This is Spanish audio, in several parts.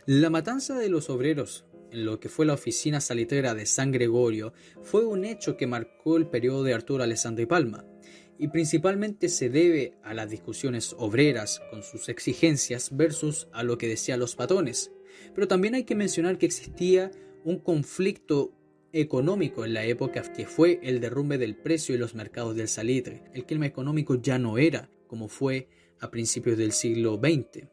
La matanza de los obreros en lo que fue la oficina salitrera de San Gregorio fue un hecho que marcó el periodo de Arturo Alessandri Palma, y principalmente se debe a las discusiones obreras con sus exigencias versus a lo que decían los patrones. Pero también hay que mencionar que existía un conflicto económico en la época, que fue el derrumbe del precio y los mercados del salitre. El clima económico ya no era como fue a principios del siglo XX.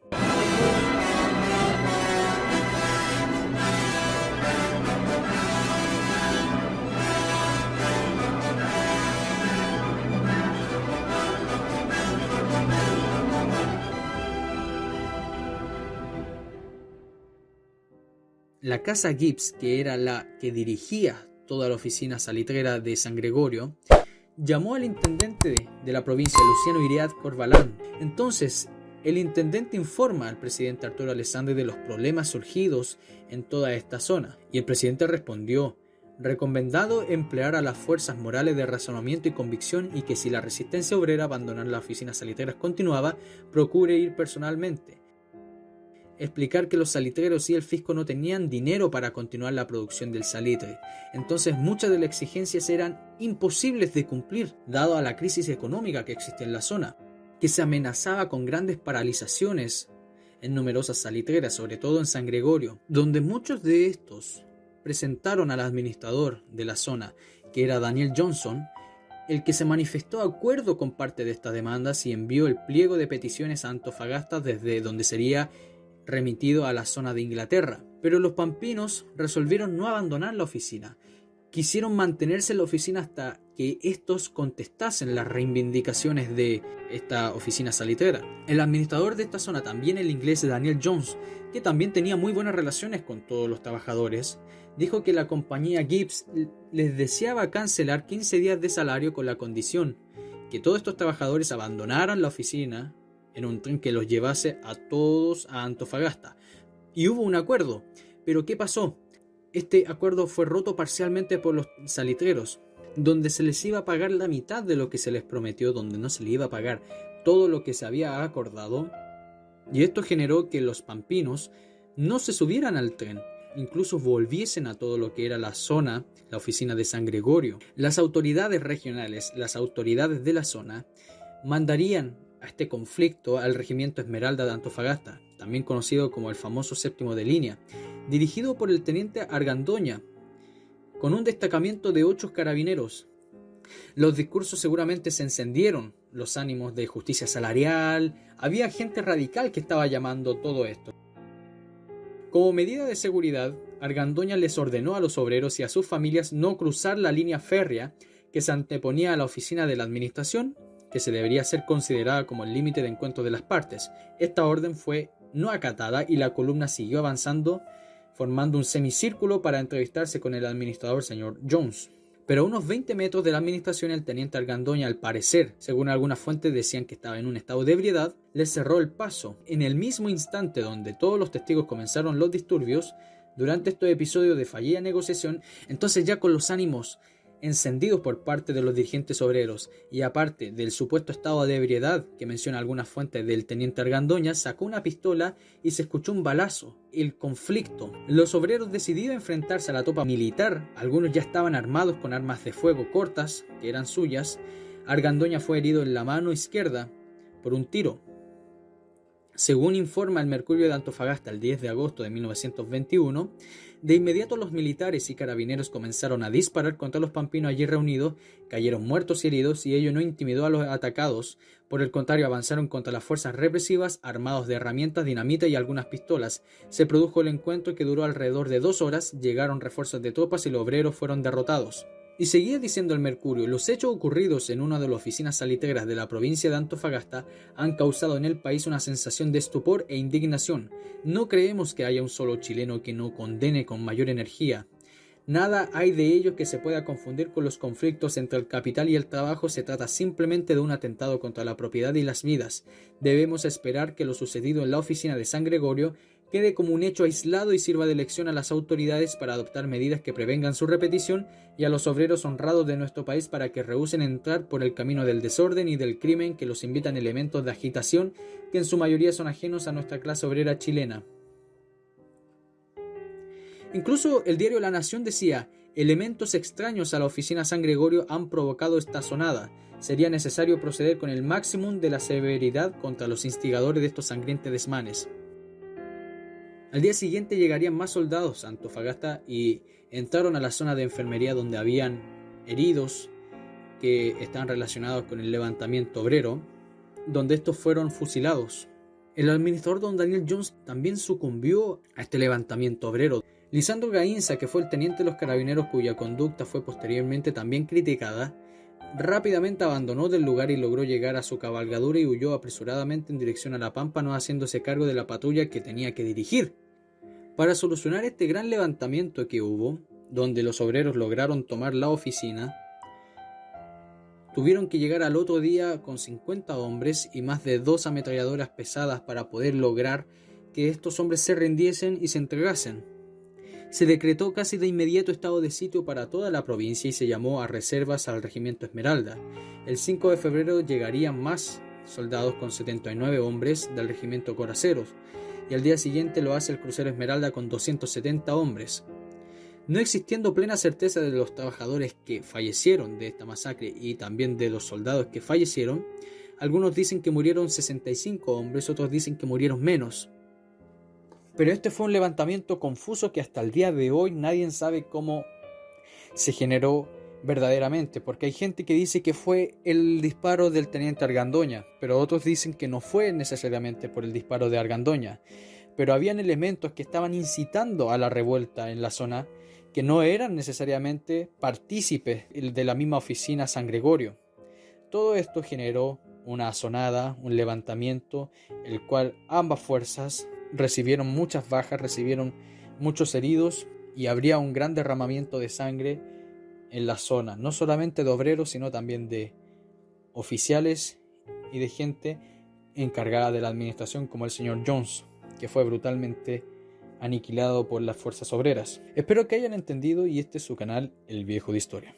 La casa Gibbs, que era la que dirigía toda la oficina salitrera de San Gregorio, llamó al intendente de la provincia, Luciano Iriart Corvalán. Entonces, el intendente informa al presidente Arturo Alessandri de los problemas surgidos en toda esta zona, y el presidente respondió: recomendado emplear a las fuerzas morales de razonamiento y convicción, y que si la resistencia obrera a abandonar las oficinas salitreras continuaba, procure ir personalmente. Explicar que los salitreros y el fisco no tenían dinero para continuar la producción del salitre. Entonces muchas de las exigencias eran imposibles de cumplir, dado a la crisis económica que existía en la zona, que se amenazaba con grandes paralizaciones en numerosas salitreras, sobre todo en San Gregorio, donde muchos de estos presentaron al administrador de la zona, que era Daniel Johnson, el que se manifestó de acuerdo con parte de estas demandas y envió el pliego de peticiones a Antofagasta, desde donde sería remitido a la zona de Inglaterra. Pero los pampinos resolvieron no abandonar la oficina. Quisieron mantenerse en la oficina hasta que estos contestasen las reivindicaciones de esta oficina salitrera. El administrador de esta zona, también el inglés Daniel Jones, que también tenía muy buenas relaciones con todos los trabajadores, dijo que la compañía Gibbs les deseaba cancelar 15 días de salario con la condición que todos estos trabajadores abandonaran la oficina en un tren que los llevase a todos a Antofagasta. Y hubo un acuerdo. Pero ¿qué pasó? Este acuerdo fue roto parcialmente por los salitreros, donde se les iba a pagar la mitad de lo que se les prometió, donde no se les iba a pagar todo lo que se había acordado. Y esto generó que los pampinos no se subieran al tren, incluso volviesen a todo lo que era la zona, la oficina de San Gregorio. Las autoridades regionales, las autoridades de la zona, mandarían a este conflicto al Regimiento Esmeralda de Antofagasta, también conocido como el famoso séptimo de línea, dirigido por el teniente Argandoña, con un destacamento de 8 carabineros. Los discursos seguramente se encendieron, los ánimos de justicia salarial, había gente radical que estaba llamando todo esto. Como medida de seguridad, Argandoña les ordenó a los obreros y a sus familias no cruzar la línea férrea que se anteponía a la oficina de la administración, que se debería ser considerada como el límite de encuentro de las partes. Esta orden fue no acatada y la columna siguió avanzando, formando un semicírculo para entrevistarse con el administrador señor Jones. Pero a unos 20 metros de la administración, el teniente Argandoña, al parecer, según algunas fuentes decían que estaba en un estado de ebriedad, les cerró el paso. En el mismo instante donde todos los testigos comenzaron los disturbios, durante estos episodios de fallida negociación, entonces ya con los ánimos encendidos por parte de los dirigentes obreros y aparte del supuesto estado de ebriedad que menciona algunas fuentes del teniente Argandoña, sacó una pistola y se escuchó un balazo. El conflicto. Los obreros decidieron enfrentarse a la tropa militar. Algunos ya estaban armados con armas de fuego cortas, que eran suyas. Argandoña fue herido en la mano izquierda por un tiro. Según informa el Mercurio de Antofagasta el 10 de agosto de 1921, de inmediato los militares y carabineros comenzaron a disparar contra los pampinos allí reunidos, cayeron muertos y heridos, y ello no intimidó a los atacados. Por el contrario, avanzaron contra las fuerzas represivas armados de herramientas, dinamita y algunas pistolas. Se produjo el encuentro, que duró alrededor de 2 horas, llegaron refuerzos de tropas y los obreros fueron derrotados. Y seguía diciendo el Mercurio: los hechos ocurridos en una de las oficinas salitreras de la provincia de Antofagasta han causado en el país una sensación de estupor e indignación. No creemos que haya un solo chileno que no condene con mayor energía. Nada hay de ello que se pueda confundir con los conflictos entre el capital y el trabajo. Se trata simplemente de un atentado contra la propiedad y las vidas. Debemos esperar que lo sucedido en la oficina de San Gregorio quede como un hecho aislado y sirva de lección a las autoridades para adoptar medidas que prevengan su repetición, y a los obreros honrados de nuestro país para que rehúsen entrar por el camino del desorden y del crimen que los invitan elementos de agitación que en su mayoría son ajenos a nuestra clase obrera chilena. Incluso el diario La Nación decía: elementos extraños a la oficina San Gregorio han provocado esta sonada. Sería necesario proceder con el máximo de la severidad contra los instigadores de estos sangrientos desmanes. Al día siguiente llegarían más soldados a Antofagasta y entraron a la zona de enfermería donde habían heridos que estaban relacionados con el levantamiento obrero, donde estos fueron fusilados. El administrador don Daniel Jones también sucumbió a este levantamiento obrero. Lisandro Gainza, que fue el teniente de los carabineros cuya conducta fue posteriormente también criticada, rápidamente abandonó del lugar y logró llegar a su cabalgadura y huyó apresuradamente en dirección a La Pampa, no haciéndose cargo de la patrulla que tenía que dirigir. Para solucionar este gran levantamiento que hubo, donde los obreros lograron tomar la oficina, tuvieron que llegar al otro día con 50 hombres y más de 2 ametralladoras pesadas para poder lograr que estos hombres se rindiesen y se entregasen. Se decretó casi de inmediato estado de sitio para toda la provincia y se llamó a reservas al regimiento Esmeralda. El 5 de febrero llegarían más soldados con 79 hombres del regimiento Coraceros, y al día siguiente lo hace el crucero Esmeralda con 270 hombres. No existiendo plena certeza de los trabajadores que fallecieron de esta masacre y también de los soldados que fallecieron, algunos dicen que murieron 65 hombres, otros dicen que murieron menos. Pero este fue un levantamiento confuso que hasta el día de hoy nadie sabe cómo se generó verdaderamente, porque hay gente que dice que fue el disparo del teniente Argandoña, pero otros dicen que no fue necesariamente por el disparo de Argandoña, pero habían elementos que estaban incitando a la revuelta en la zona que no eran necesariamente partícipes de la misma oficina San Gregorio. Todo esto generó una asonada, un levantamiento, el cual ambas fuerzas recibieron muchas bajas, recibieron muchos heridos y habría un gran derramamiento de sangre en la zona, no solamente de obreros, sino también de oficiales y de gente encargada de la administración, como el señor Jones, que fue brutalmente aniquilado por las fuerzas obreras. Espero que hayan entendido y este es su canal El Viejo de Historia.